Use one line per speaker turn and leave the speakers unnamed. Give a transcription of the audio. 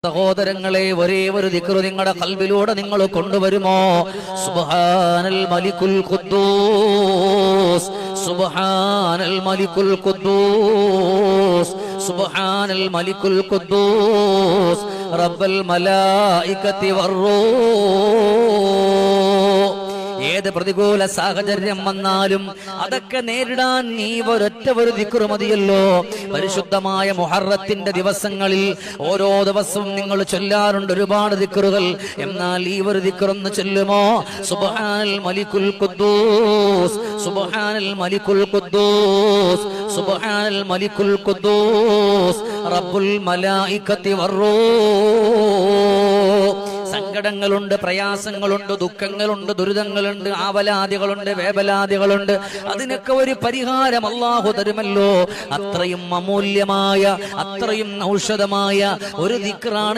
സഹോദരങ്ങളെ, ഒരേ ഒരു ദിക്ർ നിങ്ങളുടെ ഖൽബിലൂടെ നിങ്ങൾ കൊണ്ടുവരുമോ? സുബ്ഹാനൽ മലിക്കുൽ ഖുദ്ദൂസ്, സുബ്ഹാനൽ മലിക്കുൽ ഖുദ്ദൂസ്, സുബ്ഹാനൽ മലിക്കുൽ ഖുദ്ദൂസ്, റബ്ബൽ മലായികത്തി വറൂഹ്. ഏത് പ്രതികൂല സാഹചര്യം വന്നാലും അതൊക്കെ നേരിടാൻ നീ ഒരൊറ്റ ഒരു ദിക്ർ മതിയല്ലോ. പരിശുദ്ധമായ മുഹറത്തിന്റെ ദിവസങ്ങളിൽ ഓരോ ദിവസവും നിങ്ങൾ ചൊല്ലാറുണ്ട് ഒരുപാട് ദിക്റുകൾ. എന്നാൽ ഈ ഒരു ദിക്ർ ഒന്ന് ചൊല്ലുമോ? സുബ്ഹാനൽ മലിക്കുൽ ഖുദ്ദൂസ്, സുബ്ഹാനൽ മലിക്കുൽ ഖുദ്ദൂസ്, സുബ്ഹാനൽ മലിക്കുൽ ഖുദ്ദൂസ്, റബ്ബുൽ മലായികത്തി വറൂഹ്. സങ്കടങ്ങളുണ്ട്, പ്രയാസങ്ങളുണ്ട്, ദുഃഖങ്ങളുണ്ട്, ദുരിതങ്ങളുണ്ട്, ആവലാദികളുണ്ട്, വേവലാദികളുണ്ട്. അതിനൊക്കെ ഒരു പരിഹാരം അല്ലാഹു തരുമല്ലോ. അത്രയും അമൂല്യമായ, അത്രയും ഔഷധമായ ഒരു ദിക്റാണ്